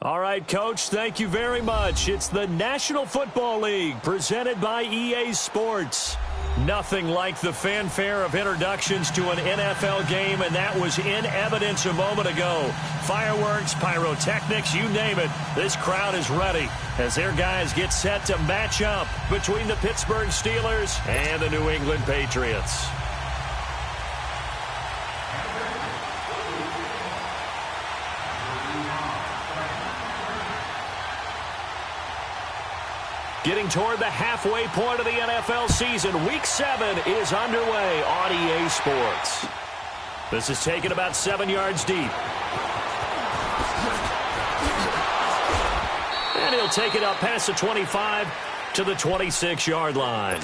All right, Coach, thank you very much. It's the National Football League presented by EA Sports. Nothing like the fanfare of introductions to an NFL game, and that was in evidence a moment ago. Fireworks, pyrotechnics, you name it. This crowd is ready as their guys get set to match up between the Pittsburgh Steelers and the New England Patriots. Getting toward the halfway point of the NFL season, Week 7 is underway on EA Sports. This is taken about 7 yards deep. And he'll take it up past the 25 to the 26-yard line.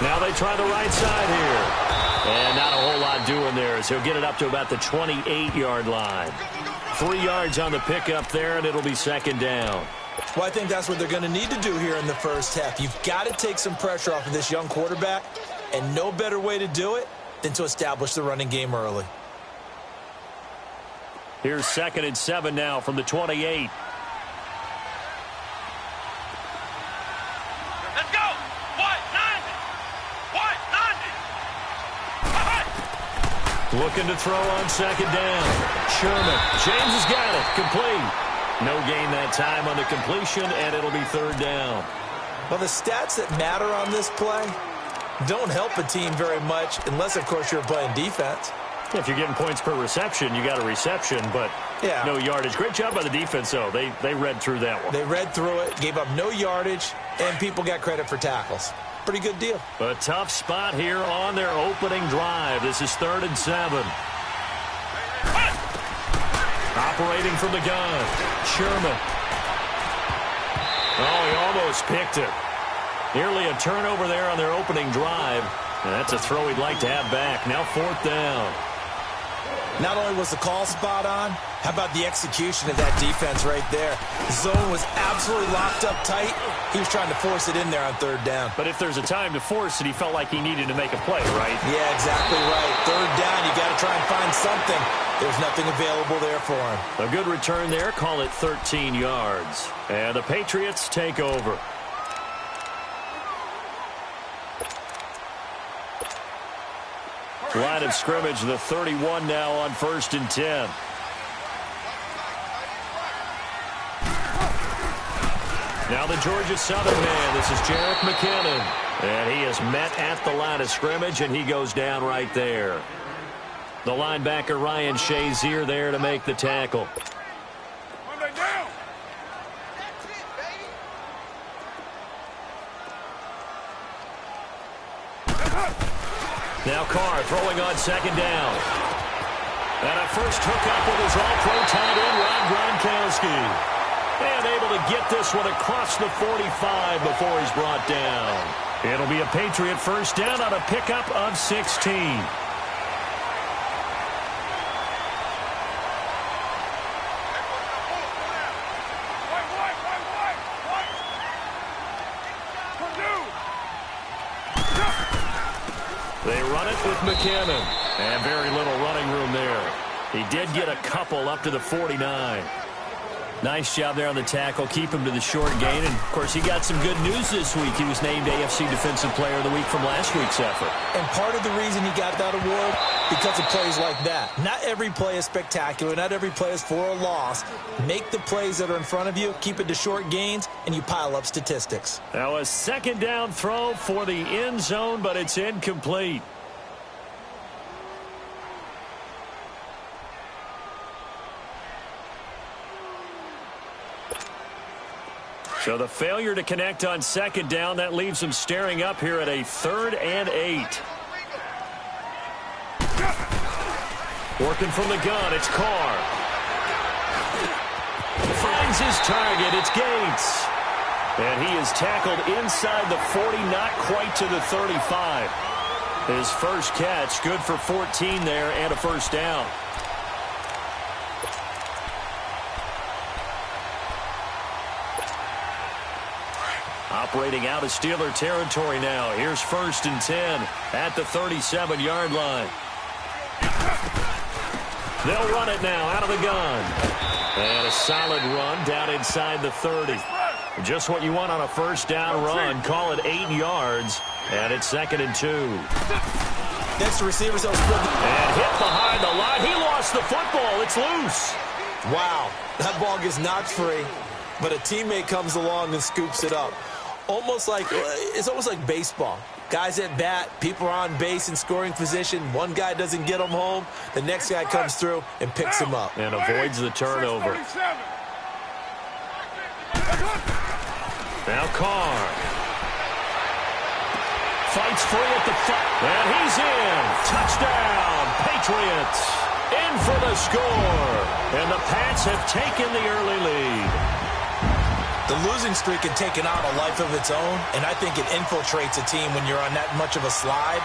Now they try the right side here. And not a whole lot doing there as he'll get it up to about the 28-yard line. 3 yards on the pickup there, and it'll be second down. Well, I think that's what they're going to need to do here in the first half. You've got to take some pressure off of this young quarterback, and no better way to do it than to establish the running game early. Here's 2nd and 7 now from the 28. Looking to throw on second down. Sherman. James has got it. Complete. No gain that time on the completion, and it'll be third down. Well, the stats that matter on this play don't help a team very much unless, of course, you're playing defense. If you're getting points per reception, you got a reception, but no yardage. Great job by the defense, though. They read through that one. They read through it, gave up no yardage, and people got credit for tackles. Pretty good deal. A tough spot here on their opening drive. This is 3rd and 7. Operating from the gun. Sherman. Oh, he almost picked it. Nearly a turnover there on their opening drive. And that's a throw he'd like to have back. Now 4th down. Not only was the call spot on, how about the execution of that defense right there? The zone was absolutely locked up tight. He was trying to force it in there on 3rd down. But if there's a time to force it, he felt like he needed to make a play, right? Yeah, exactly right. 3rd down, you got to try and find something. There's nothing available there for him. A good return there, call it 13 yards. And the Patriots take over. Line of scrimmage, the 31 now on 1st and 10. Now the Georgia Southern man. This is Jerick McKinnon. And he is met at the line of scrimmage, and he goes down right there. The linebacker, Ryan Shazier, there to make the tackle. Now Carr throwing on second down. And a first hookup with his all-pro tight end, Rob Gronkowski. And able to get this one across the 45 before he's brought down. It'll be a Patriot first down on a pickup of 16. They run it with McKinnon. And very little running room there. He did get a couple up to the 49. Nice job there on the tackle. Keep him to the short gain. And, of course, he got some good news this week. He was named AFC Defensive Player of the Week from last week's effort. And part of the reason he got that award, because of plays like that. Not every play is spectacular. Not every play is for a loss. Make the plays that are in front of you, keep it to short gains, and you pile up statistics. Now a second down throw for the end zone, but it's incomplete. So the failure to connect on second down, that leaves them staring up here at a 3rd and 8. Working from the gun, it's Carr. Finds his target, it's Gates. And he is tackled inside the 40, not quite to the 35. His first catch, good for 14 there and a first down. Operating out of Steeler territory now. Here's 1st and 10 at the 37-yard line. They'll run it now out of the gun. And a solid run down inside the 30. Just what you want on a first down run. Call it 8 yards. And it's 2nd and 2. Next receiver's and hit behind the line. He lost the football. It's loose. Wow. That ball gets knocked free, but a teammate comes along and scoops it up. It's almost like baseball. Guys at bat, people are on base in scoring position. One guy doesn't get him home. The next guy comes through and picks him up. And avoids the turnover. Now Carr. Fights free at the and he's in. Touchdown, Patriots. In for the score. And the Pats have taken the early lead. The losing streak had taken on a life of its own, and I think it infiltrates a team when you're on that much of a slide.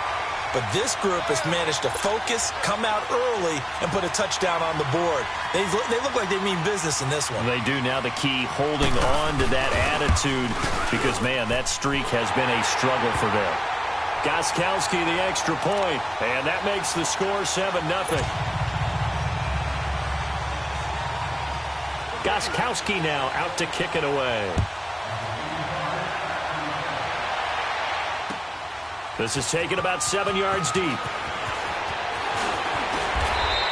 But this group has managed to focus, come out early, and put a touchdown on the board. They look like they mean business in this one. They do. Now the key, holding on to that attitude, because, man, that streak has been a struggle for them. Gostkowski, the extra point, and that makes the score 7-0. Gostkowski now out to kick it away. This is taken about 7 yards deep.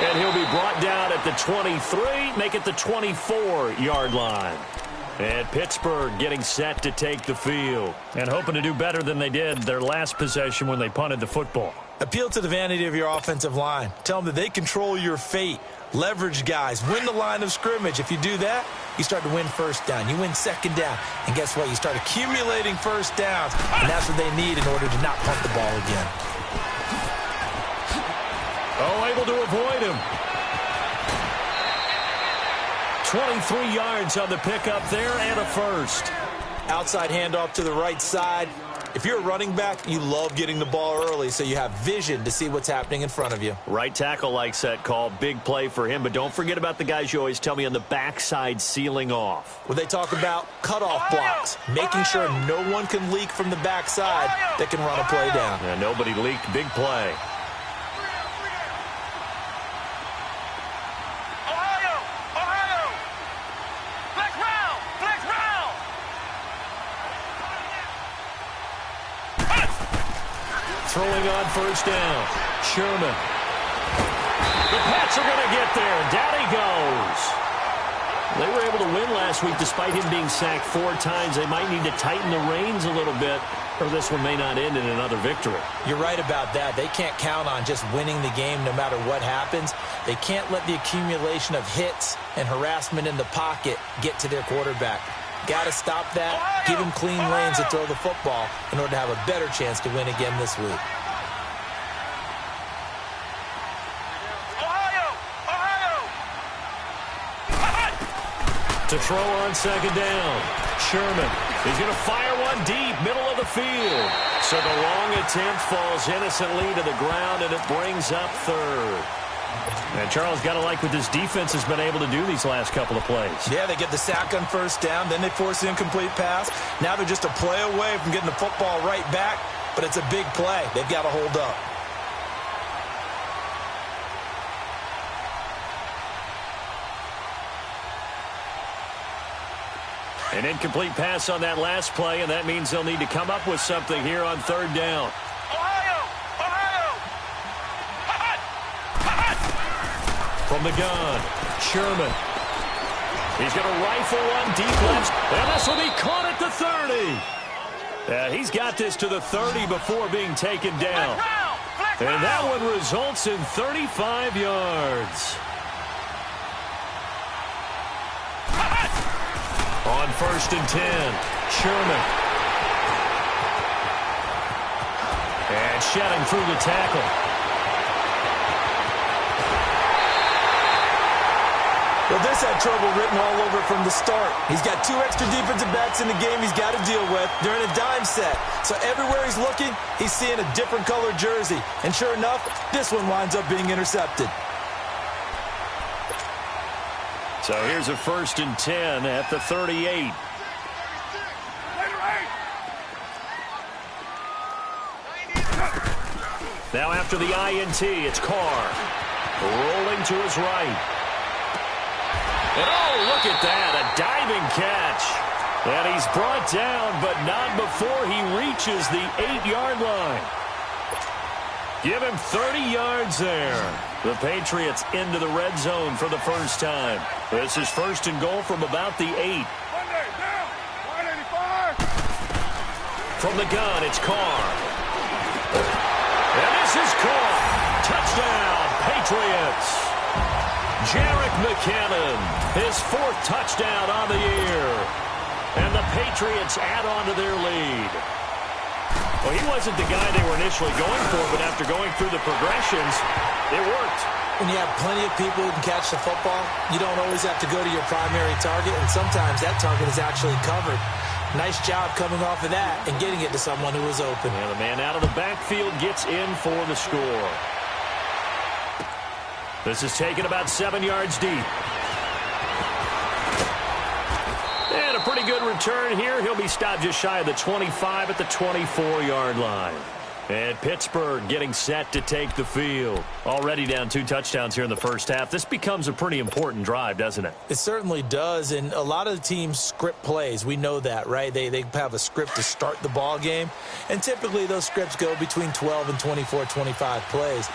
And he'll be brought down at the 23, make it the 24-yard line. And Pittsburgh getting set to take the field and hoping to do better than they did their last possession when they punted the football. Appeal to the vanity of your offensive line. Tell them that they control your fate. Leverage guys. Win the line of scrimmage. If you do that, you start to win first down. You win second down. And guess what? You start accumulating first downs. And that's what they need in order to not punt the ball again. Oh, able to avoid him. 23 yards on the pickup there and a first. Outside handoff to the right side. If you're a running back, you love getting the ball early so you have vision to see what's happening in front of you. Right tackle likes that call. Big play for him. But don't forget about the guys you always tell me on the backside sealing off. Well, they talk about cutoff blocks, making sure no one can leak from the backside that can run a play down. Yeah, nobody leaked. Big play. Throwing on first down. Sherman. The Pats are going to get there. Down he goes. They were able to win last week despite him being sacked 4 times. They might need to tighten the reins a little bit, or this one may not end in another victory. You're right about that. They can't count on just winning the game no matter what happens. They can't let the accumulation of hits and harassment in the pocket get to their quarterback. Got to stop that, give him clean lanes to throw the football in order to have a better chance to win again this week. To throw on second down. Sherman. He's going to fire one deep, middle of the field. So the long attempt falls innocently to the ground, and it brings up third. And Charles, got to like what this defense has been able to do these last couple of plays. Yeah, they get the sack on first down, then they force the incomplete pass. Now they're just a play away from getting the football right back, but it's a big play. They've got to hold up. An incomplete pass on that last play, and that means they'll need to come up with something here on third down. From the gun, Sherman. He's going to rifle one deep left, and this will be caught at the 30. He's got this to the 30 before being taken down. And that one results in 35 yards. On 1st and 10, Sherman. And shedding through the tackle. Well, this had trouble written all over it from the start. He's got 2 extra defensive backs in the game he's got to deal with during a dime set. So everywhere he's looking, he's seeing a different colored jersey. And sure enough, this one winds up being intercepted. So here's a 1st and 10 at the 38. Now after the INT, it's Carr. Rolling to his right. And oh, look at that, a diving catch. And he's brought down, but not before he reaches the 8-yard line. Give him 30 yards there. The Patriots into the red zone for the first time. This is 1st and goal from about the 8. From the gun, it's Carr. And this is Carr. Touchdown, Patriots. Jerick McKinnon, his 4th touchdown on the year. And the Patriots add on to their lead. Well, he wasn't the guy they were initially going for, but after going through the progressions, it worked. When you have plenty of people who can catch the football, you don't always have to go to your primary target, and sometimes that target is actually covered. Nice job coming off of that and getting it to someone who was open. And the man out of the backfield gets in for the score. This is taken about 7 yards deep. And a pretty good return here. He'll be stopped just shy of the 25 at the 24-yard line. And Pittsburgh getting set to take the field. Already down 2 touchdowns here in the first half. This becomes a pretty important drive, doesn't it? It certainly does, and a lot of the teams script plays. We know that, right? They have a script to start the ball game, and typically those scripts go between 12 and 24, 25 plays.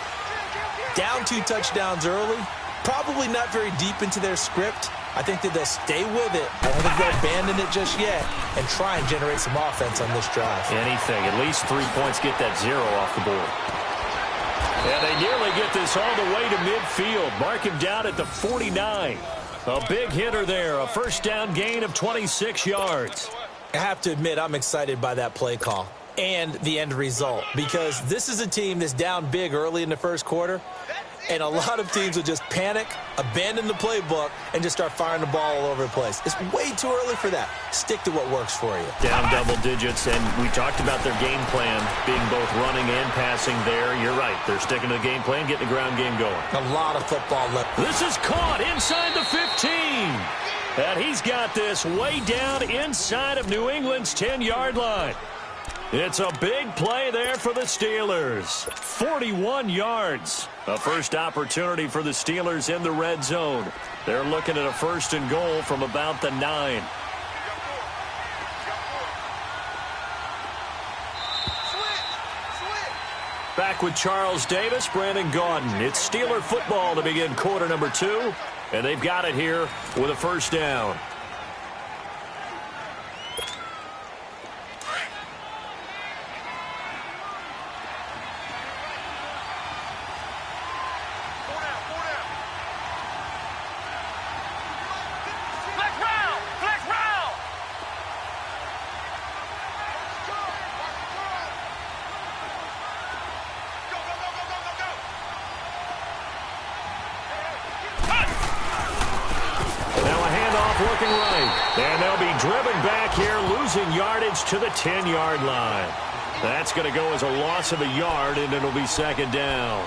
Down 2 touchdowns early, probably not very deep into their script. I think that they'll stay with it. I don't think they'll abandon it just yet and try and generate some offense on this drive. Anything. At least 3 points, get that 0 off the board. And they nearly get this all the way to midfield. Mark him down at the 49. A big hitter there. A 1st down gain of 26 yards. I have to admit, I'm excited by that play call and the end result, because this is a team that's down big early in the first quarter, and a lot of teams will just panic, abandon the playbook, and just start firing the ball all over the place. It's way too early for that. Stick to what works for you. Down double digits, and we talked about their game plan being both running and passing there. You're right. They're sticking to the game plan, getting the ground game going. A lot of football left. This is caught inside the 15. And he's got this way down inside of New England's 10-yard line. It's a big play there for the Steelers. 41 yards. A first opportunity for the Steelers in the red zone. They're looking at a 1st and goal from about the 9. Back with Charles Davis, Brandon Gaudin. It's Steeler football to begin quarter number 2. And they've got it here with a 1st down. Looking right, and they'll be driven back here, losing yardage to the 10-yard line. That's going to go as a loss of a yard, and it'll be 2nd down.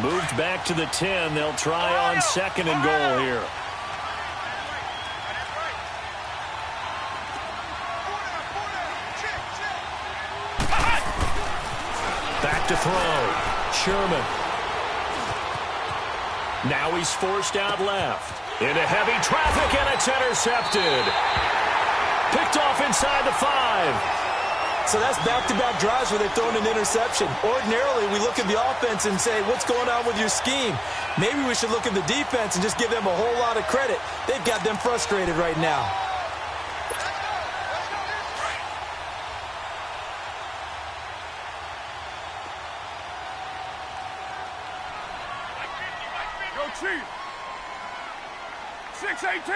Moved back to the 10. They'll try on 2nd and goal here. Back to throw. Sherman. Now he's forced out left. Into heavy traffic, and it's intercepted. Picked off inside the 5. So that's back-to-back drives where they've thrown an interception. Ordinarily, we look at the offense and say, what's going on with your scheme? Maybe we should look at the defense and just give them a whole lot of credit. They've got them frustrated right now. Chief. 6-18.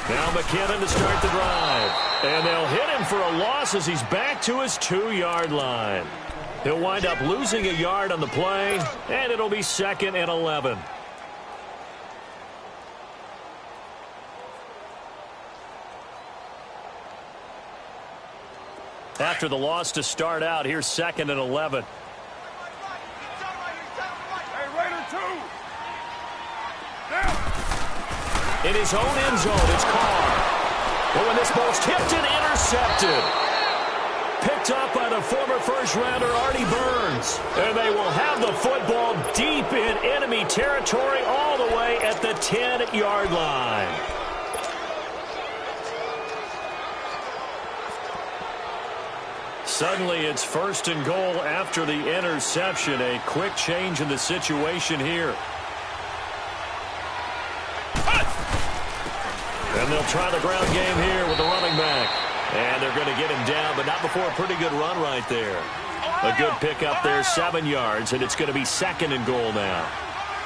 Now McKinnon to start the drive. And they'll hit him for a loss as he's back to his 2-yard line. He'll wind up losing a yard on the play, and it'll be 2nd and 11. After the loss to start out, here's 2nd and 11. In his own end zone, it's Carr. But when this ball's tipped and intercepted. Picked up by the former first-rounder Artie Burns. And they will have the football deep in enemy territory all the way at the 10-yard line. Suddenly, it's 1st and goal after the interception. A quick change in the situation here. And they'll try the ground game here with the running back. And they're going to get him down, but not before a pretty good run right there. A good pickup there, 7 yards, and it's going to be 2nd and goal now.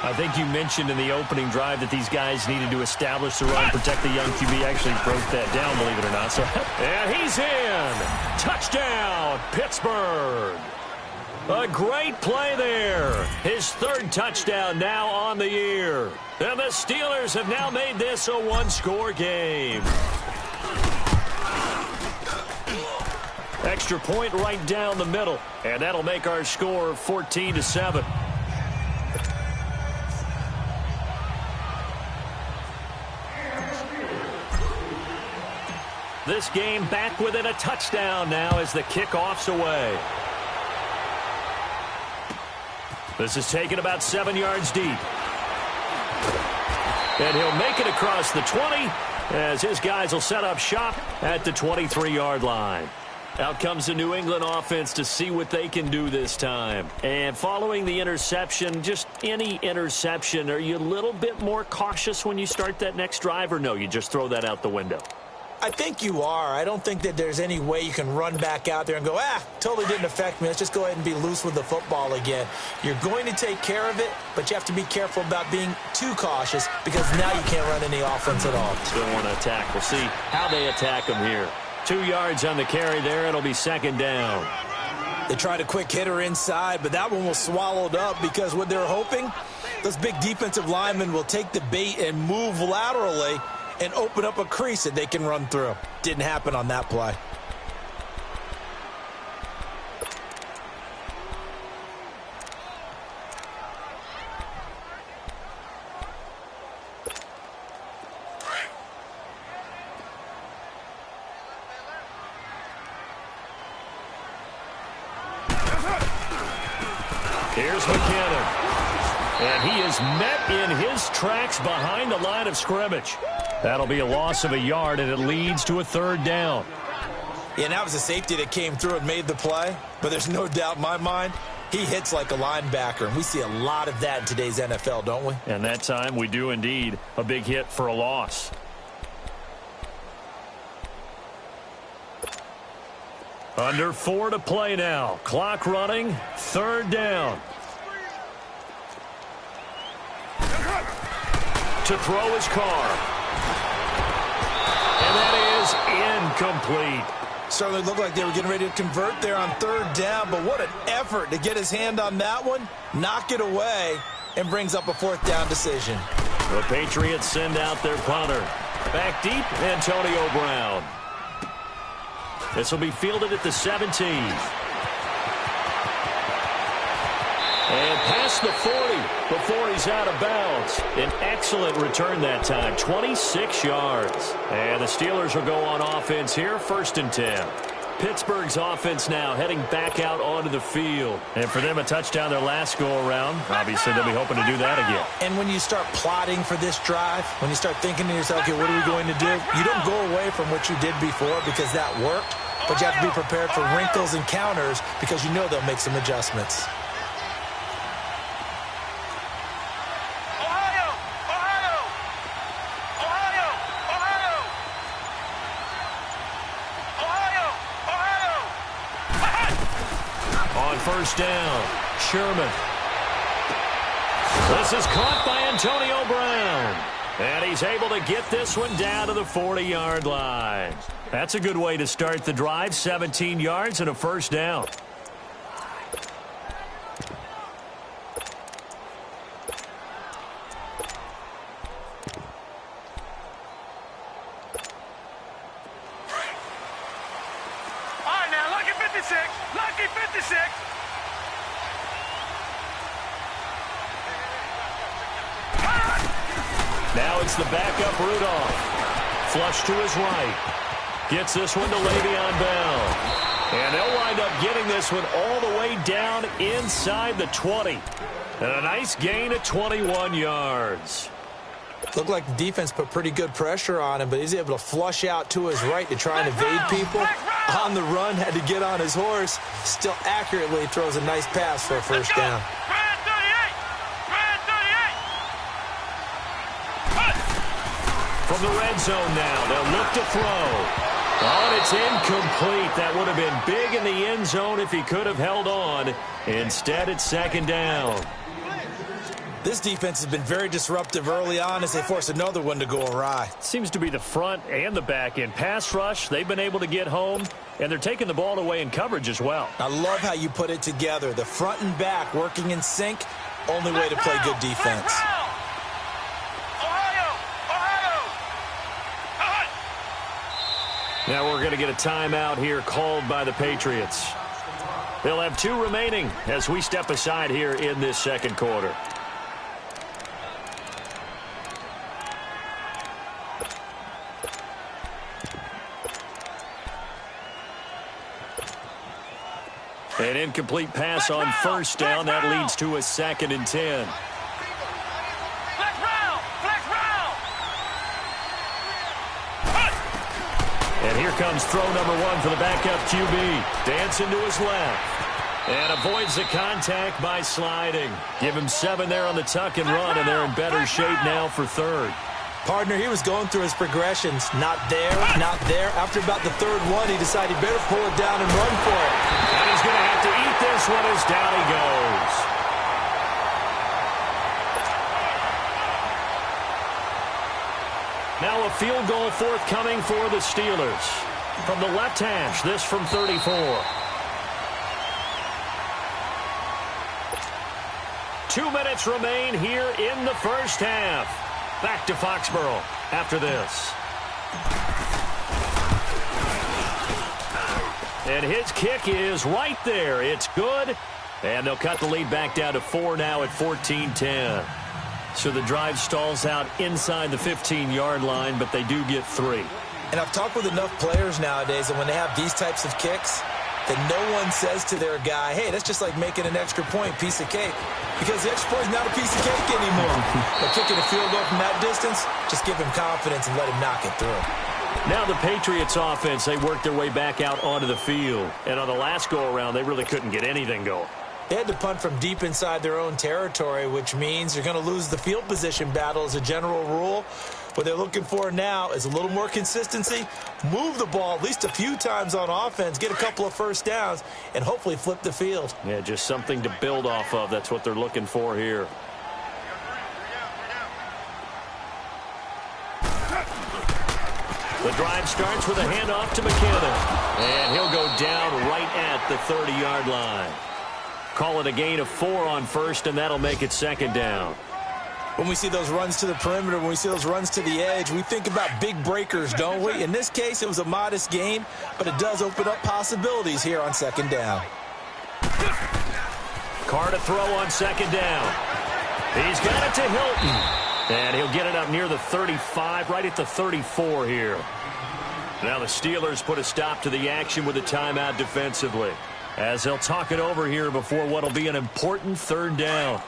I think you mentioned in the opening drive that these guys needed to establish the run, protect the young QB. Actually broke that down, believe it or not. So, and he's in. Touchdown, Pittsburgh. A great play there. His 3rd touchdown now on the year. And the Steelers have now made this a 1-score game. Extra point right down the middle. And that'll make our score 14-7. This game back within a touchdown now as the kickoff's away. This is taken about 7 yards deep. And he'll make it across the 20 as his guys will set up shop at the 23-yard line. Out comes the New England offense to see what they can do this time. And following the interception, just any interception, are you a little bit more cautious when you start that next drive, or no, you just throw that out the window? I think you are. I don't think that there's any way you can run back out there and go, totally didn't affect me. Let's just go ahead and be loose with the football again. You're going to take care of it, but you have to be careful about being too cautious because now you can't run any offense at all. Still want to attack. We'll see how they attack them here. 2 yards on the carry there. It'll be 2nd down. They tried a quick hitter inside, but that one was swallowed up because what they're hoping, those big defensive linemen will take the bait and move laterally and open up a crease that they can run through. Didn't happen on that play. Here's McKinnon. And he is met in his tracks behind the line of scrimmage. That'll be a loss of a yard, and it leads to a 3rd down. Yeah, and that was a safety that came through and made the play. But there's no doubt in my mind, he hits like a linebacker. And we see a lot of that in today's NFL, don't we? And that time we do indeed. A big hit for a loss. Under 4 to play now. Clock running. 3rd down. To throw his Carr. And that is incomplete. Certainly looked like they were getting ready to convert there on 3rd down, but what an effort to get his hand on that one, knock it away, and brings up a 4th down decision. The Patriots send out their punter. Back deep, Antonio Brown. This will be fielded at the 17. And past the 40 before he's out of bounds. An excellent return that time, 26 yards. And the Steelers will go on offense here, 1st and 10. Pittsburgh's offense now heading back out onto the field. And for them, a touchdown their last go-around. Obviously, they'll be hoping to do that again. And when you start plotting for this drive, when you start thinking to yourself, okay, what are we going to do? You don't go away from what you did before because that worked. But you have to be prepared for wrinkles and counters because you know they'll make some adjustments. On 1st down, Sherman. This is caught by Antonio Brown. And he's able to get this one down to the 40-yard line. That's a good way to start the drive, 17 yards and a 1st down. 56. Lucky 56. Now it's the backup Rudolph. Flush to his right. Gets this one to Le'Veon Bell. And they'll wind up getting this one all the way down inside the 20. And a nice gain of 21 yards. Looked like the defense put pretty good pressure on him, but he's able to flush out to his right to try and evade people. On the run, had to get on his horse. Still accurately throws a nice pass for a first down. From the red zone now, they'll look to throw. Oh, and it's incomplete. That would have been big in the end zone if he could have held on. Instead, it's second down. This defense has been very disruptive early on as they force another one to go awry. Seems to be the front and the back end. Pass rush, they've been able to get home, and they're taking the ball away in coverage as well. I love how you put it together. The front and back working in sync, only way to play good defense. Now we're going to get a timeout here called by the Patriots. They'll have 2 remaining as we step aside here in this second quarter. An incomplete pass on first down. That leads to a 2nd and 10. And here comes throw number 1 for the backup QB. Dancing to his left. And avoids the contact by sliding. Give him 7 there on the tuck and run, and they're in better shape now for 3rd. Partner, he was going through his progressions. Not there, not there. After about the 3rd one, he decided he better pull it down and run for it. And he's going to have to eat this one as down he goes. Now a field goal forthcoming for the Steelers. From the left hash, this from 34. 2 minutes remain here in the first half. Back to Foxborough after this. And his kick is right there. It's good. And they'll cut the lead back down to 4 now at 14-10. So the drive stalls out inside the 15-yard line, but they do get 3. And I've talked with enough players nowadays that when they have these types of kicks, that no one says to their guy, hey, that's just like making an extra point, piece of cake. Because the extra point is not a piece of cake anymore. But kicking a field goal from that distance, just give him confidence and let him knock it through. Now the Patriots offense, they worked their way back out onto the field. And on the last go-around, they really couldn't get anything going. They had to punt from deep inside their own territory, which means you're going to lose the field position battle as a general rule. What they're looking for now is a little more consistency, move the ball at least a few times on offense, get a couple of first downs, and hopefully flip the field. Yeah, just something to build off of. That's what they're looking for here. The drive starts with a handoff to McKinnon. And he'll go down right at the 30-yard line. Call it a gain of 4 on first, and that'll make it second down. When we see those runs to the perimeter, when we see those runs to the edge, we think about big breakers, don't we? In this case, it was a modest gain, but it does open up possibilities here on second down. Carr to throw on second down. He's got it to Hilton. And he'll get it up near the 35, right at the 34 here. Now the Steelers put a stop to the action with a timeout defensively, as they'll talk it over here before what will be an important 3rd down.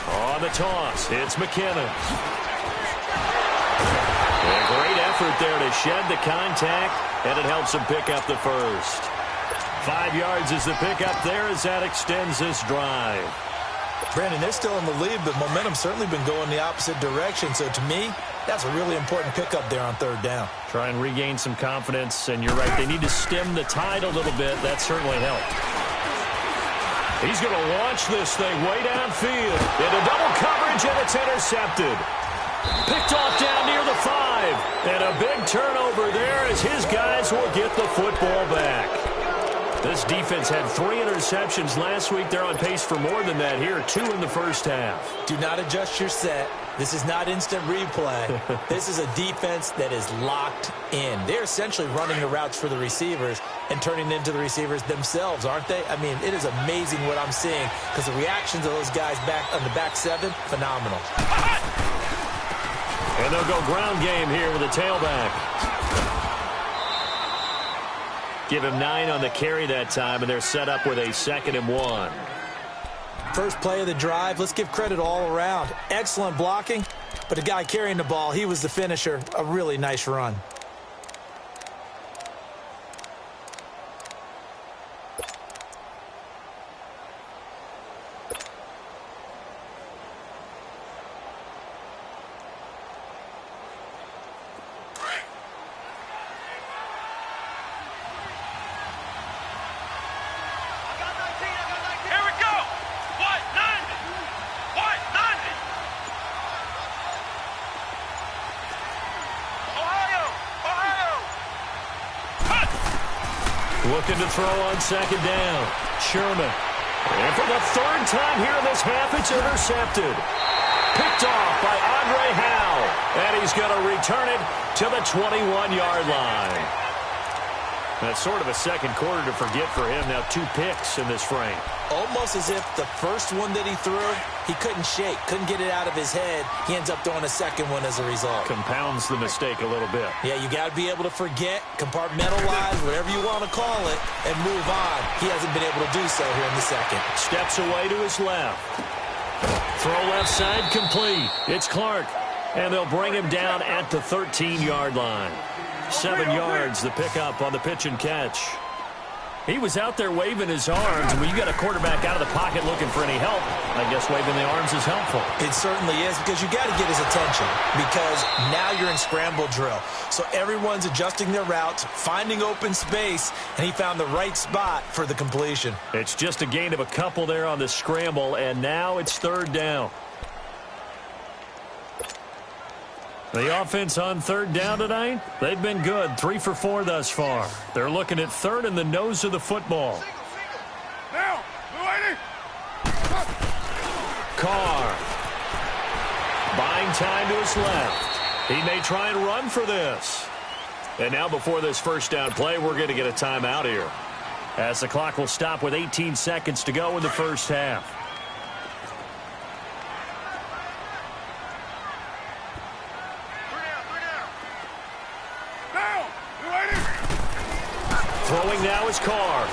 On the toss, it's McKinnon. A great effort there to shed the contact, and it helps him pick up the first. 5 yards is the pickup there as that extends this drive. Brandon, they're still in the lead, but momentum's certainly been going the opposite direction. So to me, that's a really important pickup there on 3rd down. Try and regain some confidence, and you're right. They need to stem the tide a little bit. That certainly helped. He's going to launch this thing way downfield. Into double coverage, and it's intercepted. Picked off down near the 5. And a big turnover there as his guys will get the football back. This defense had 3 interceptions last week. They're on pace for more than that here. 2 in the first half. Do not adjust your set. This is not instant replay. This is a defense that is locked in. They're essentially running the routes for the receivers and turning into the receivers themselves, aren't they? I mean, it is amazing what I'm seeing because the reactions of those guys back on the back 7, phenomenal. And they'll go ground game here with a tailback. Give him 9 on the carry that time, and they're set up with a 2nd and 1. First play of the drive, let's give credit all around. Excellent blocking, but the guy carrying the ball, he was the finisher. A really nice run. Looking to throw on 2nd down. Sherman. And for the 3rd time here in this half, it's intercepted. Picked off by Andre Howe. And he's going to return it to the 21-yard line. That's sort of a second quarter to forget for him. Now 2 picks in this frame. Almost as if the first one that he threw, he couldn't shake, couldn't get it out of his head. He ends up throwing a second one as a result. Compounds the mistake a little bit. Yeah, you got to be able to forget, compartmentalize, whatever you want to call it, and move on. He hasn't been able to do so here in the second. Steps away to his left. Throw left side complete. It's Clark. And they'll bring him down at the 13-yard line. 7 yards, the pickup on the pitch and catch. He was out there waving his arms. When you got a quarterback out of the pocket looking for any help, I guess waving the arms is helpful. It certainly is because you got to get his attention because now you're in scramble drill. So everyone's adjusting their routes, finding open space, and he found the right spot for the completion. It's just a gain of a couple there on the scramble, and now it's 3rd down. The offense on 3rd down tonight, they've been good. 3 for 4 thus far. They're looking at 3rd in the nose of the football. Now, Carr. Buying time to his left. He may try and run for this. And now before this first down play, we're going to get a timeout here, as the clock will stop with 18 seconds to go in the first half. Throwing now is Carr.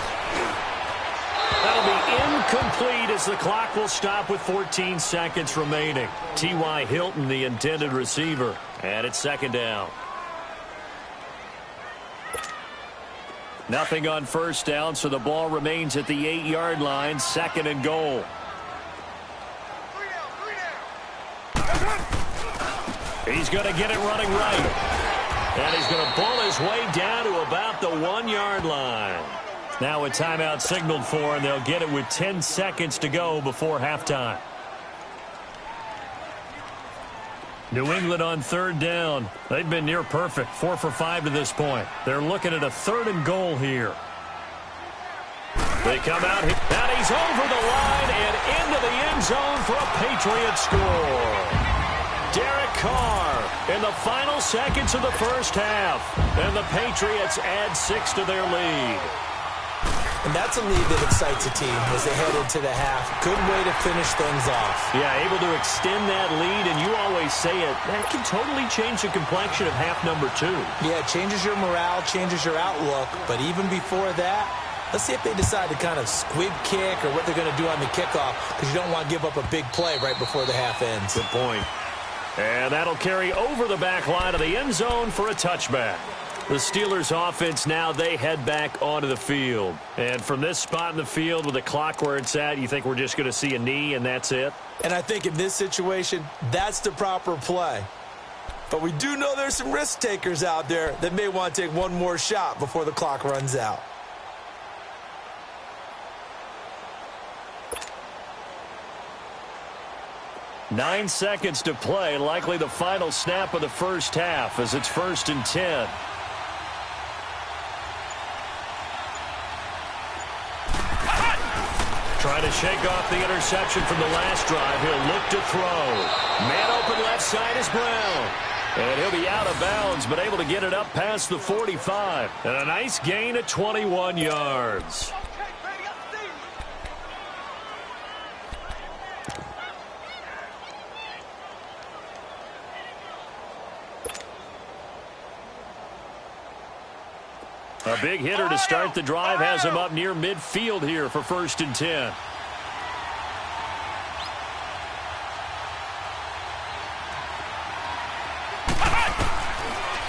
That'll be incomplete as the clock will stop with 14 seconds remaining. T.Y. Hilton, the intended receiver. And it's 2nd down. Nothing on 1st down, so the ball remains at the 8-yard line. 2nd and goal. He's going to get it running right. And he's going to pull his way down to about the 1-yard line. Now a timeout signaled for, and they'll get it with 10 seconds to go before halftime. New England on 3rd down. They've been near perfect, 4 for 5 to this point. They're looking at a 3rd and goal here. They come out here, and he's over the line and into the end zone for a Patriot score. Derek Carr in the final seconds of the first half. And the Patriots add 6 to their lead. And that's a lead that excites a team as they head into the half. Good way to finish things off. Yeah, able to extend that lead, and you always say it, that can totally change the complexion of half number 2. Yeah, it changes your morale, changes your outlook. But even before that, let's see if they decide to kind of squib kick or what they're going to do on the kickoff, because you don't want to give up a big play right before the half ends. Good point. And that'll carry over the back line of the end zone for a touchback. The Steelers offense now, they head back onto the field. And from this spot in the field with the clock where it's at, you think we're just going to see a knee and that's it? And I think in this situation, that's the proper play. But we do know there's some risk takers out there that may want to take one more shot before the clock runs out. Nine seconds to play, likely the final snap of the first half as it's 1st and 10. shake off the interception from the last drive. He'll look to throw. Man open left side is Brown. And he'll be out of bounds, but able to get it up past the 45. And a nice gain of 21 yards. A big hitter to start the drive has him up near midfield here for 1st and 10.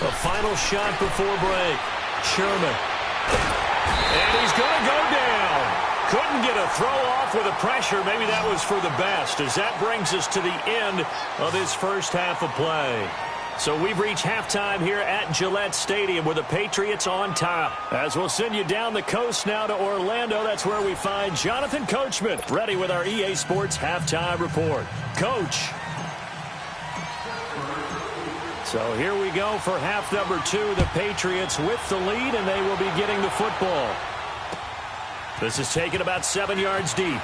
A final shot before break. Sherman. And he's going to go down. Couldn't get a throw off with the pressure. Maybe that was for the best, as that brings us to the end of this first half of play. So we've reached halftime here at Gillette Stadium with the Patriots on top. As we'll send you down the coast now to Orlando, that's where we find Jonathan Coachman ready with our EA Sports halftime report. Coach. So here we go for half number 2. The Patriots with the lead, and they will be getting the football. This is taken about 7 yards deep.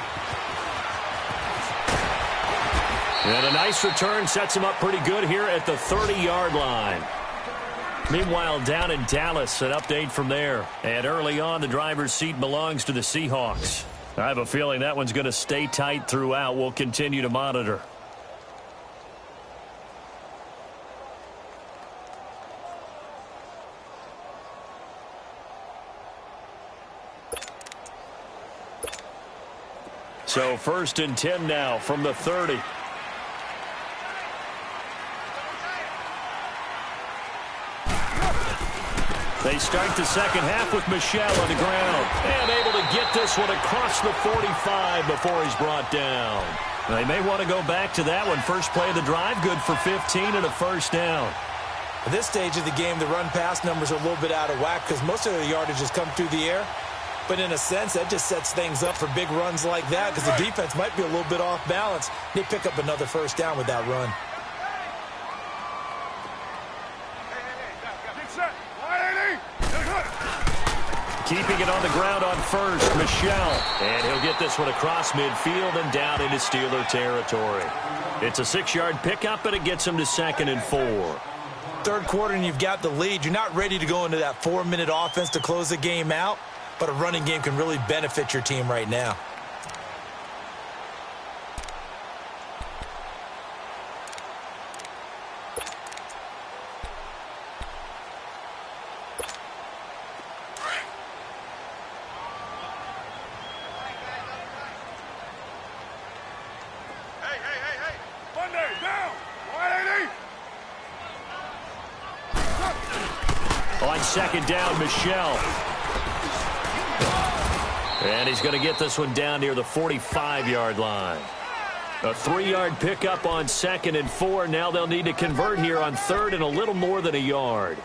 And a nice return sets him up pretty good here at the 30-yard line. Meanwhile, down in Dallas, an update from there. And early on, the driver's seat belongs to the Seahawks. I have a feeling that one's going to stay tight throughout. We'll continue to monitor. So 1st and 10 now from the 30. They start the second half with Michel on the ground. And able to get this one across the 45 before he's brought down. They may want to go back to that one. First play of the drive, good for 15 and a first down. At this stage of the game, the run-pass numbers are a little bit out of whack because most of the yardage has come through the air. But in a sense, that just sets things up for big runs like that because the defense might be a little bit off balance. They pick up another first down with that run. Keeping it on the ground on first, Michel. And he'll get this one across midfield and down into Steeler territory. It's a 6-yard pickup, but it gets him to 2nd and 4. Third quarter and you've got the lead. You're not ready to go into that 4-minute offense to close the game out, but a running game can really benefit your team right now. On 2nd down, Michel. And he's going to get this one down near the 45-yard line. A 3-yard pickup on 2nd and 4. Now they'll need to convert here on 3rd and a little more than a yard.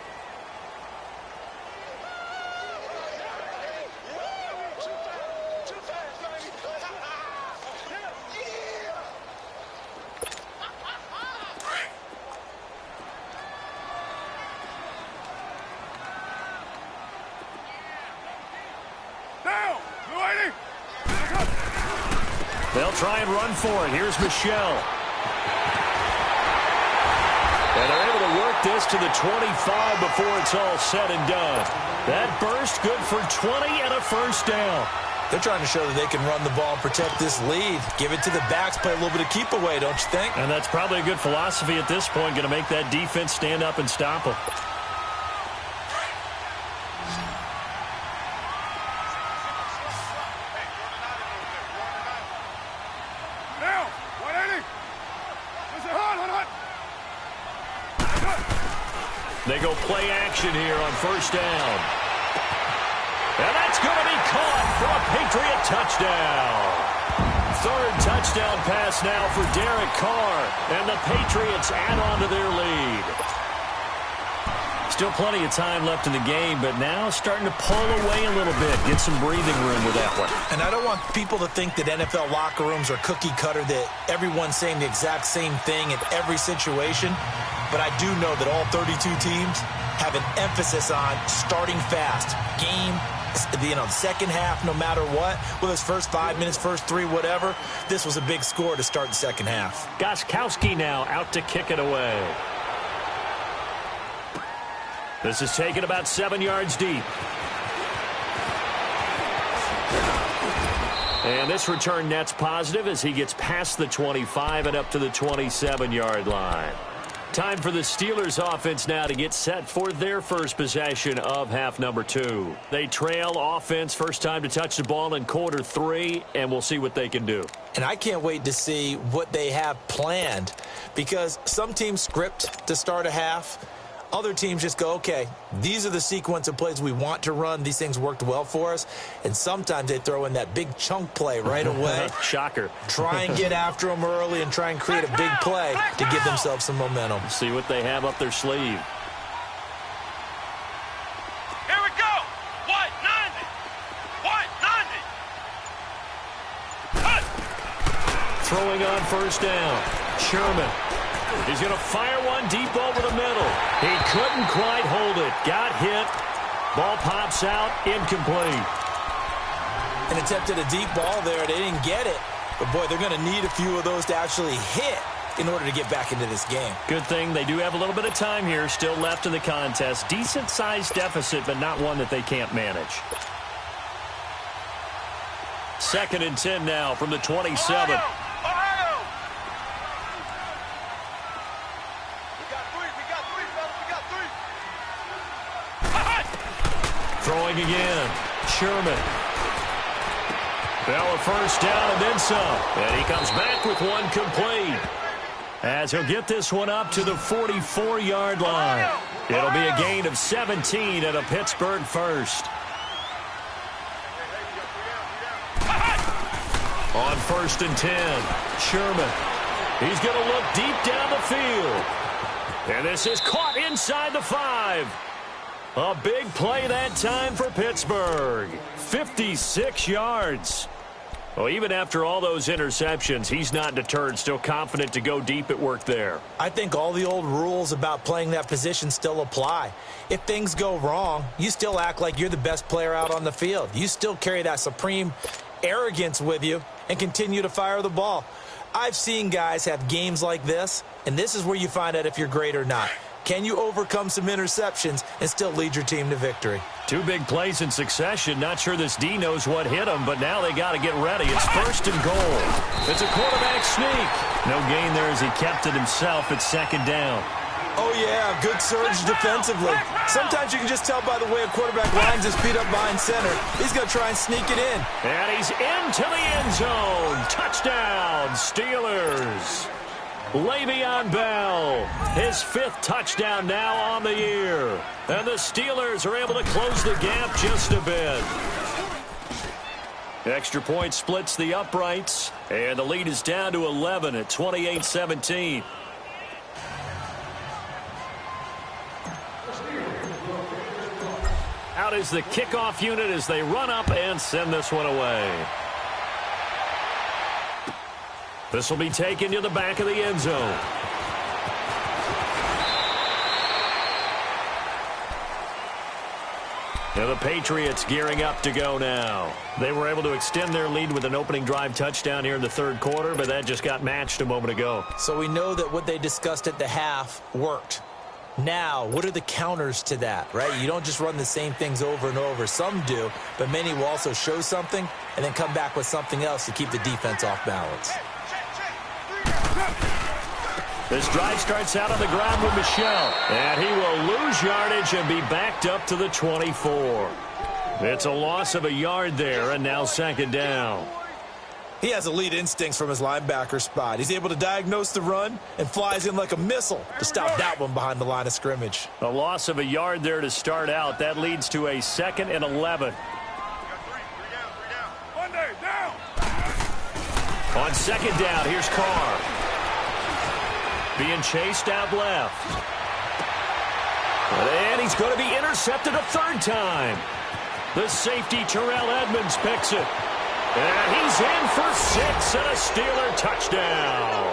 They'll try and run for it. Here's Michel. And they're able to work this to the 25 before it's all said and done. That burst good for 20 and a first down. They're trying to show that they can run the ball and protect this lead. Give it to the backs, play a little bit of keep away, don't you think? And that's probably a good philosophy at this point. Going to make that defense stand up and stop them. They go play action here on first down. And that's going to be caught for a Patriot touchdown. 3rd touchdown pass now for Derek Carr. And the Patriots add on to their lead. Still plenty of time left in the game, but now starting to pull away a little bit. Get some breathing room with that one. And I don't want people to think that NFL locker rooms are cookie cutter, that everyone's saying the exact same thing in every situation. But I do know that all 32 teams have an emphasis on starting fast, game second half, no matter what, with his first 5 minutes, first 3, whatever, this was a big score to start the second half. Gostkowski now out to kick it away. This is taken about 7 yards deep. And this return net's positive as he gets past the 25 and up to the 27-yard line. Time for the Steelers offense now to get set for their first possession of half number 2. They trail offense, first time to touch the ball in quarter 3, and we'll see what they can do. And I can't wait to see what they have planned, because some teams script to start a half. Other teams just go, okay, these are the sequence of plays we want to run. These things worked well for us. And sometimes they throw in that big chunk play right away. Shocker. Try and get after them early and try and create a big play to give themselves some momentum. See what they have up their sleeve. Here we go. 190. 190. Throwing on first down. Sherman. He's going to fire one deep over the middle. He couldn't quite hold it. Got hit. Ball pops out. Incomplete. And attempted a deep ball there. They didn't get it. But, boy, they're going to need a few of those to actually hit in order to get back into this game. Good thing they do have a little bit of time here still left in the contest. Decent-sized deficit, but not one that they can't manage. 2nd and 10 now from the 27. Throwing again. Sherman. Bell a first down and then some. And he comes back with one complete. As he'll get this one up to the 44-yard line. It'll be a gain of 17 and a Pittsburgh first. On 1st and 10. Sherman. He's going to look deep down the field. And this is caught inside the 5. A big play that time for Pittsburgh. 56 yards. Well, even after all those interceptions, he's not deterred, still confident to go deep at work there. I think all the old rules about playing that position still apply. If things go wrong, you still act like you're the best player out on the field. You still carry that supreme arrogance with you and continue to fire the ball. I've seen guys have games like this, and this is where you find out if you're great or not. Can you overcome some interceptions and still lead your team to victory? 2 big plays in succession. Not sure this D knows what hit him, but now they got to get ready. It's 1st and goal. It's a quarterback sneak. No gain there as he kept it himself at 2nd down. Oh, yeah, good surge defensively. Sometimes you can just tell by the way a quarterback lines his feet up behind center. He's going to try and sneak it in. And he's into the end zone. Touchdown, Steelers. Le'Veon Bell, his 5th touchdown now on the year. And the Steelers are able to close the gap just a bit. Extra point splits the uprights, and the lead is down to 11 at 28-17. Out is the kickoff unit as they run up and send this one away. This will be taken to the back of the end zone. Now the Patriots gearing up to go now. They were able to extend their lead with an opening drive touchdown here in the 3rd quarter, but that just got matched a moment ago. So we know that what they discussed at the half worked. Now, what are the counters to that, right? You don't just run the same things over and over. Some do, but many will also show something and then come back with something else to keep the defense off balance. This drive starts out on the ground with Michel, and he will lose yardage and be backed up to the 24. It's a loss of a yard there, and now 2nd down. He has elite instincts from his linebacker spot. He's able to diagnose the run and flies in like a missile to stop that one behind the line of scrimmage. A loss of a yard there to start out. That leads to a 2nd and 11. On 2nd down, here's Carr. Being chased out left. And he's going to be intercepted a 3rd time. The safety, Terrell Edmonds, picks it. And he's in for 6 and a Steeler touchdown.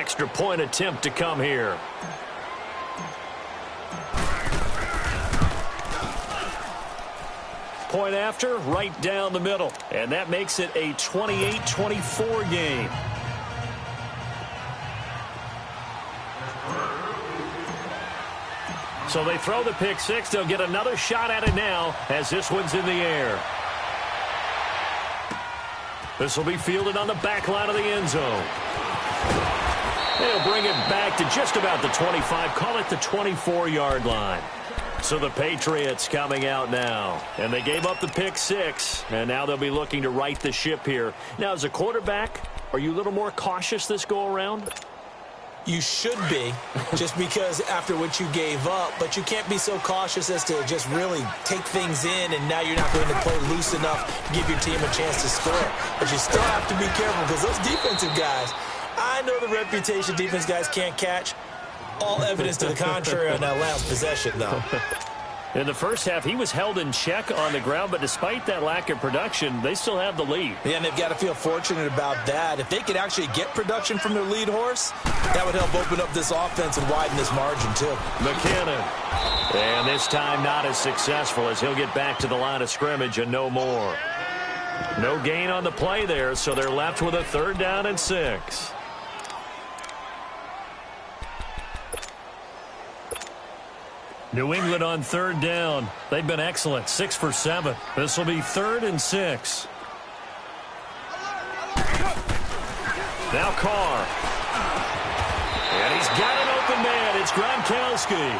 extra point attempt to come here. Point after, right down the middle. And that makes it a 28-24 game. So they throw the pick six. They'll get another shot at it now as this one's in the air. This will be fielded on the back line of the end zone. They'll bring it back to just about the 25. Call it the 24-yard line. So the Patriots coming out now. And they gave up the pick six. And now they'll be looking to right the ship here. Now, as a quarterback, are you a little more cautious this go-around? You should be, just because after what you gave up. But you can't be so cautious as to just really take things in, and now you're not going to play loose enough to give your team a chance to score. But you still have to be careful because those defensive guys, I know the reputation defense guys can't catch. All evidence to the contrary on that last possession, though. In the first half, he was held in check on the ground, but despite that lack of production, they still have the lead. Yeah, and they've got to feel fortunate about that. If they could actually get production from their lead horse, that would help open up this offense and widen this margin, too. McKinnon. And this time not as successful as he'll get back to the line of scrimmage and no more. No gain on the play there, so they're left with a 3rd down and 6. New England on 3rd down. They've been excellent, 6 for 7. This will be 3rd and 6. Now Carr. And he's got an open man. It's Gronkowski.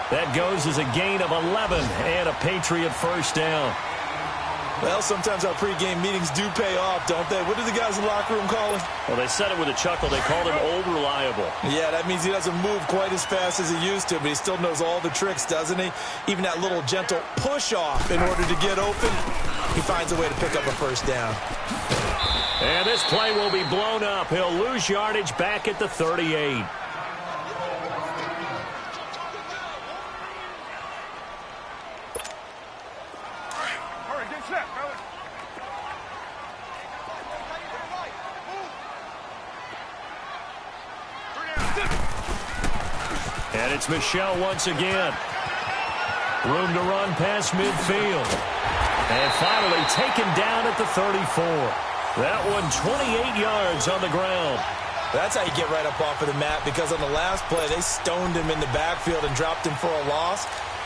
That goes as a gain of 11 and a Patriot 1st down. Well, sometimes our pregame meetings do pay off, don't they? What do the guys in the locker room call him? Well, they said it with a chuckle. They called him Old Reliable. Yeah, that means he doesn't move quite as fast as he used to, but he still knows all the tricks, doesn't he? Even that little gentle push-off in order to get open, he finds a way to pick up a 1st down. And this play will be blown up. He'll lose yardage back at the 38. And it's Michel once again. Room to run past midfield. And finally taken down at the 34. That one 28 yards on the ground. That's how you get right up off of the mat, because on the last play, they stoned him in the backfield and dropped him for a loss.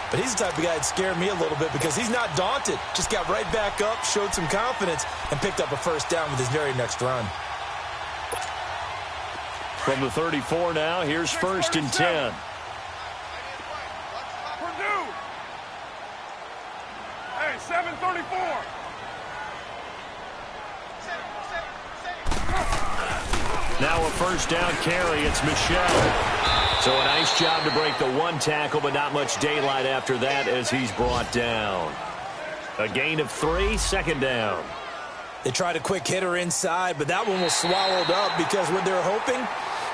But he's the type of guy that scared me a little bit because he's not daunted. Just got right back up, showed some confidence, and picked up a 1st down with his very next run. From the 34 now, here's 1st and 10. Hey, 734. Now a 1st down carry. It's Michel. So a nice job to break the 1 tackle, but not much daylight after that as he's brought down. A gain of 3, 2nd down. They tried a quick hitter inside, but that one was swallowed up because what they're hoping,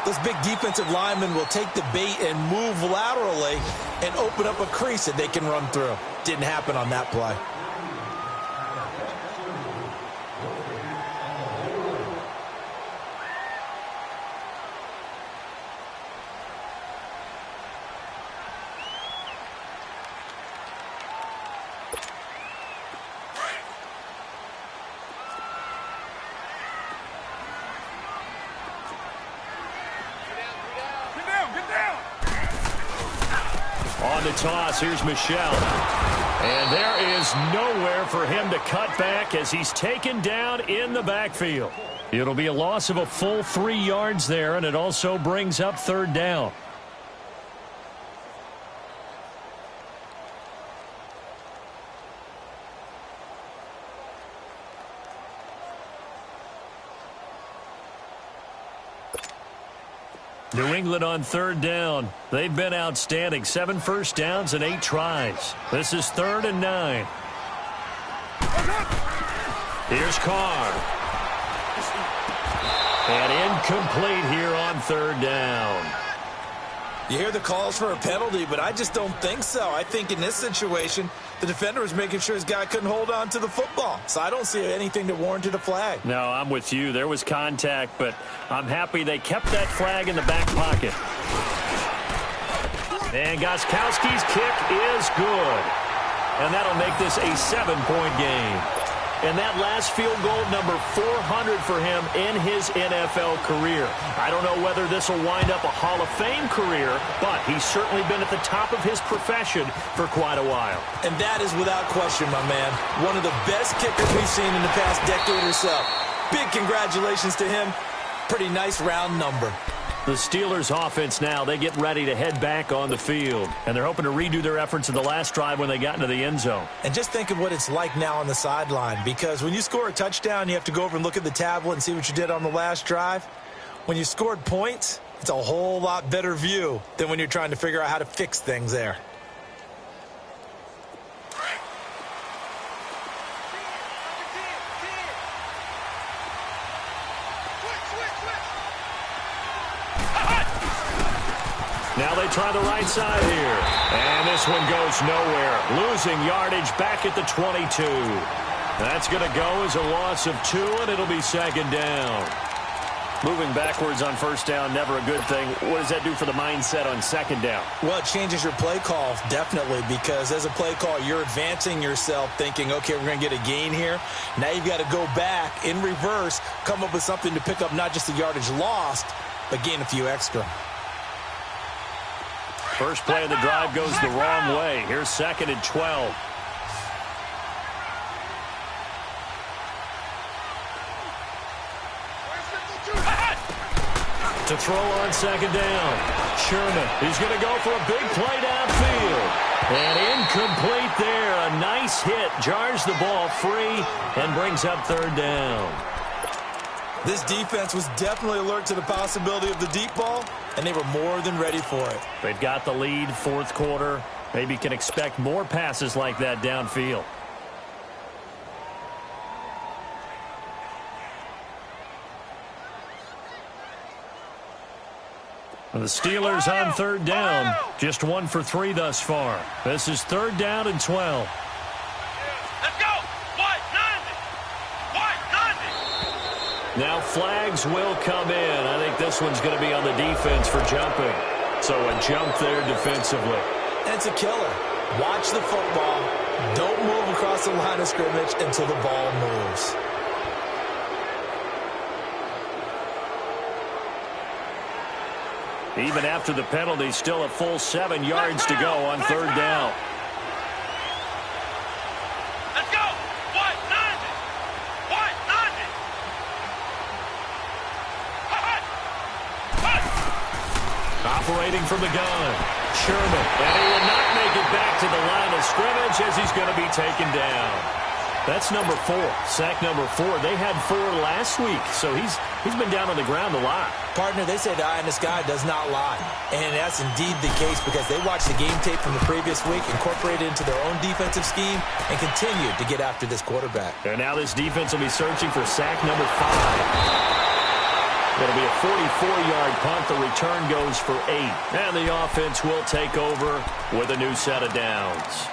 those big defensive linemen will take the bait and move laterally and open up a crease that they can run through. Didn't happen on that play. On the toss, here's Michel. And there is nowhere for him to cut back as he's taken down in the backfield. It'll be a loss of a full 3 yards there, and it also brings up 3rd down. New England on 3rd down. They've been outstanding. 7 1st downs and 8 tries. This is 3rd and 9. Here's Carr. And incomplete here on 3rd down. You hear the calls for a penalty, but I just don't think so. I think in this situation, the defender was making sure his guy couldn't hold on to the football. So I don't see anything that warranted a flag. No, I'm with you. There was contact, but I'm happy they kept that flag in the back pocket. And Gostkowski's kick is good. And that'll make this a 7-point game. And that last field goal, number 400 for him in his NFL career. I don't know whether this will wind up a Hall of Fame career, but he's certainly been at the top of his profession for quite a while. And that is without question, my man. One of the best kickers we've seen in the past decade or so. Big congratulations to him. Pretty nice round number. The Steelers offense now, they get ready to head back on the field. And they're hoping to redo their efforts in the last drive when they got into the end zone. And just think of what it's like now on the sideline. Because when you score a touchdown, you have to go over and look at the tablet and see what you did on the last drive. When you scored points, it's a whole lot better view than when you're trying to figure out how to fix things there. Now they try the right side here. And this one goes nowhere. Losing yardage back at the 22. That's going to go as a loss of 2, and it'll be second down. Moving backwards on first down, never a good thing. What does that do for the mindset on second down? Well, it changes your play call, definitely, because as a play call, you're advancing yourself thinking, okay, we're going to get a gain here. Now you've got to go back in reverse, come up with something to pick up not just the yardage lost, but gain a few extra. First play of the drive goes the wrong way. Here's second and 12. To throw on second down. Sherman, he's going to go for a big play downfield. And incomplete there. A nice hit. Jars the ball free and brings up third down. This defense was definitely alert to the possibility of the deep ball, and they were more than ready for it. They've got the lead, fourth quarter. Maybe can expect more passes like that downfield. The Steelers on third down. Just 1 for 3 thus far. This is third down and 12. Let's go! Now flags will come in. I think this one's going to be on the defense for jumping. So a jump there defensively. And it's a killer. Watch the football. Don't move across the line of scrimmage until the ball moves. Even after the penalty, still a full 7 yards to go on third down. Let's go! Operating from the gun, Sherman. And he will not make it back to the line of scrimmage as he's going to be taken down. That's number 4, sack number 4. They had 4 last week, so he's been down on the ground a lot. Partner, they say the eye in the sky does not lie. And that's indeed the case because they watched the game tape from the previous week, incorporated it into their own defensive scheme, and continued to get after this quarterback. And now this defense will be searching for sack number 5. It'll be a 44-yard punt. The return goes for 8. And the offense will take over with a new set of downs.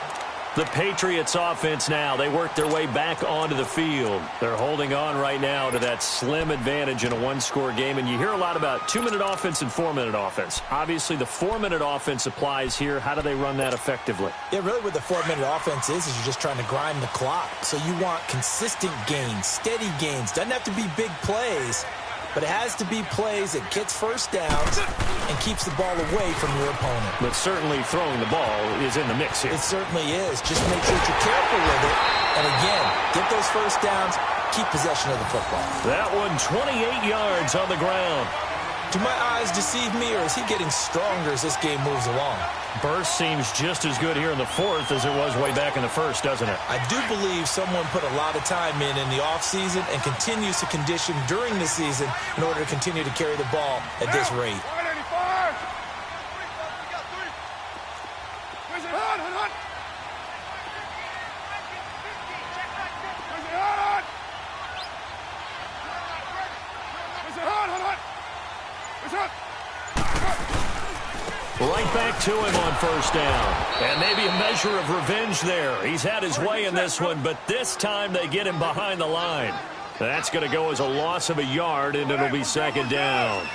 The Patriots offense now, they work their way back onto the field. They're holding on right now to that slim advantage in a one-score game. And you hear a lot about 2-minute offense and 4-minute offense. Obviously, the 4-minute offense applies here. How do they run that effectively? Yeah, really what the 4-minute offense is you're just trying to grind the clock. So you want consistent gains, steady gains. Doesn't have to be big plays, but it has to be plays that gets first downs and keeps the ball away from your opponent. But certainly throwing the ball is in the mix here. It certainly is. Just make sure that you're careful with it. And again, get those first downs, keep possession of the football. That one 28 yards on the ground. Do my eyes deceive me, or is he getting stronger as this game moves along? Burst seems just as good here in the 4th as it was way back in the 1st, doesn't it? I do believe someone put a lot of time in the offseason and continues to condition during the season in order to continue to carry the ball at this rate. Right back to him on first down. And maybe a measure of revenge there. He's had his way in this one, but this time they get him behind the line. That's going to go as a loss of a yard, and it'll be second down.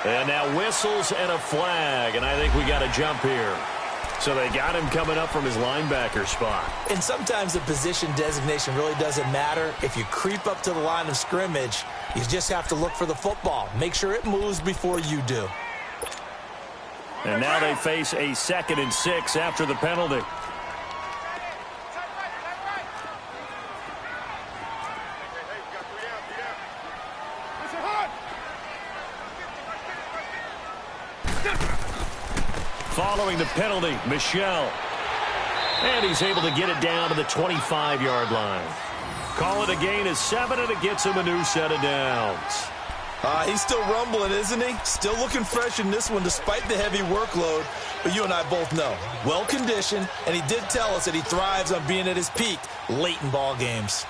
And now whistles and a flag, and I think we got a jump here. So they got him coming up from his linebacker spot. And sometimes the position designation really doesn't matter. If you creep up to the line of scrimmage, you just have to look for the football. Make sure it moves before you do. And now they face a 2nd and 6 after the penalty. Following the penalty, Michel. And he's able to get it down to the 25-yard line. Call it a gain of 7, and it gets him a new set of downs. He's still rumbling, isn't he? Still looking fresh in this one despite the heavy workload. But you and I both know, well-conditioned, and he did tell us that he thrives on being at his peak late in ball games.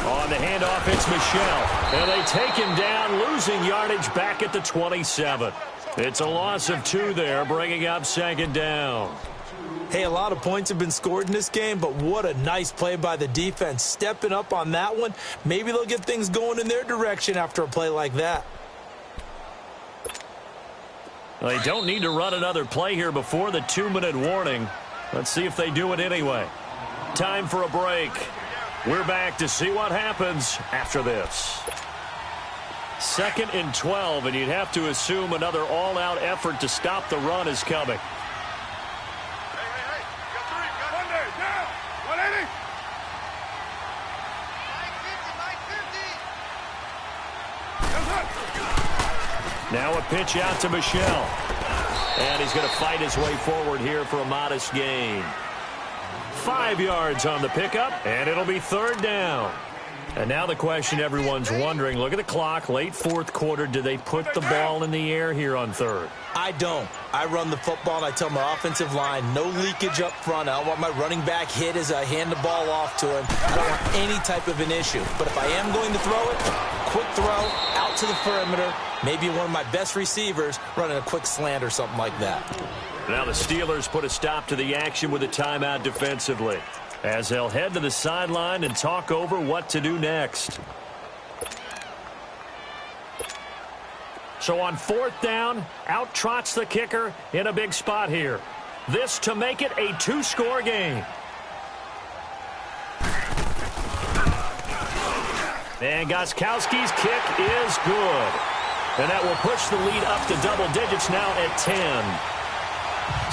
On the handoff, it's Michel. And they take him down, losing yardage back at the 27. It's a loss of 2 there, bringing up second down. Hey, a lot of points have been scored in this game, but what a nice play by the defense. Stepping up on that one. Maybe they'll get things going in their direction after a play like that. Well, they don't need to run another play here before the 2-minute warning. Let's see if they do it anyway. Time for a break. We're back to see what happens after this. 2nd and 12, and you'd have to assume another all-out effort to stop the run is coming. Now a pitch out to Michel. And he's going to fight his way forward here for a modest gain. 5 yards on the pickup, and it'll be 3rd down. And now the question everyone's wondering, look at the clock, late 4th quarter, do they put the ball in the air here on 3rd? I don't. I run the football, and I tell my offensive line, no leakage up front. I don't want my running back hit as I hand the ball off to him. I don't want any type of an issue. But if I am going to throw it, quick throw, out to the perimeter, maybe one of my best receivers running a quick slant or something like that. Now the Steelers put a stop to the action with a timeout defensively, as they'll head to the sideline and talk over what to do next. So on 4th down, out trots the kicker in a big spot here. This to make it a 2-score game. And Gostkowski's kick is good. And that will push the lead up to double digits now at 10.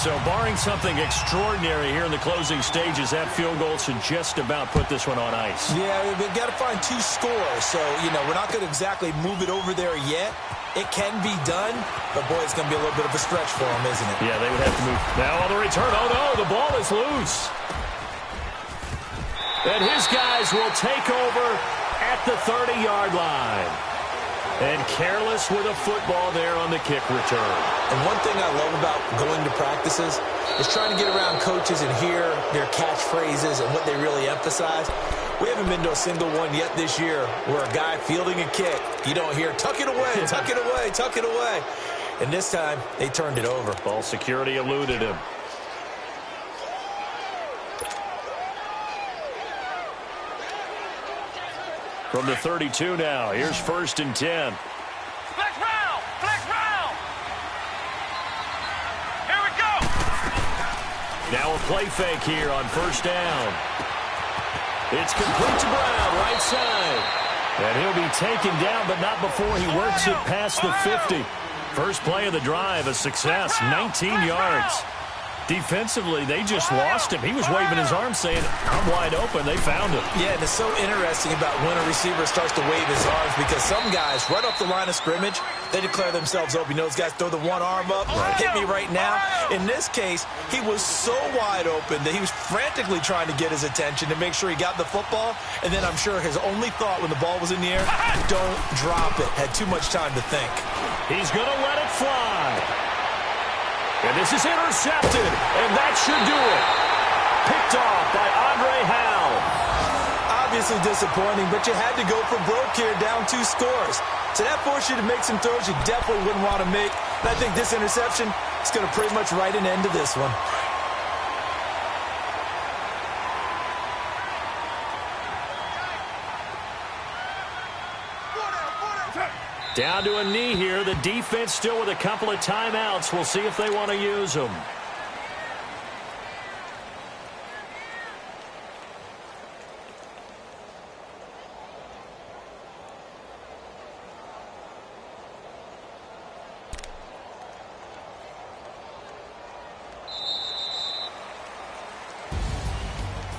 So barring something extraordinary here in the closing stages, that field goal should just about put this one on ice. Yeah, we've got to find 2 scores. So, we're not going to exactly move it over there yet. It can be done, but, boy, it's going to be a little bit of a stretch for them, isn't it? Yeah, they would have to move. Now on the return. Oh, no, the ball is loose. And his guys will take over at the 30-yard line. And careless with a football there on the kick return. And one thing I love about going to practices is trying to get around coaches and hear their catchphrases and what they really emphasize. We haven't been to a single one yet this year where a guy fielding a kick, you don't hear, tuck it away, tuck it away, tuck it away. And this time, they turned it over. Ball security eluded him. From the 32 now, here's 1st and 10. Flex round! Flex round! Here we go! Now a play fake here on 1st down. It's complete to Brown, right side. And he'll be taken down, but not before he works it past the 50. First play of the drive, a success, 19 yards. Defensively, they just lost him. He was waving his arm saying, I'm wide open. They found him. Yeah, and it's so interesting about when a receiver starts to wave his arms because some guys, right off the line of scrimmage, they declare themselves open. You know, those guys throw the one arm up, hit me right now. In this case, he was so wide open that he was frantically trying to get his attention to make sure he got the football. And then I'm sure his only thought when the ball was in the air, don't drop it. Had too much time to think. He's going to let it fly. And this is intercepted, and that should do it. Picked off by Andre Howell. Obviously disappointing, but you had to go for broke here, down 2 scores. So that forced you to make some throws you definitely wouldn't want to make. And I think this interception is going to pretty much write an end to this one. Down to a knee here. The defense still with a couple of timeouts. We'll see if they want to use them.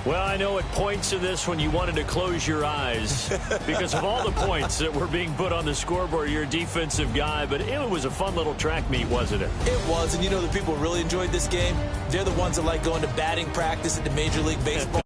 Well, I know at points in this when you wanted to close your eyes because of all the points that were being put on the scoreboard. You're a defensive guy, but it was a fun little track meet, wasn't it? It was, and you know the people who really enjoyed this game? They're the ones that like going to batting practice at the Major League Baseball.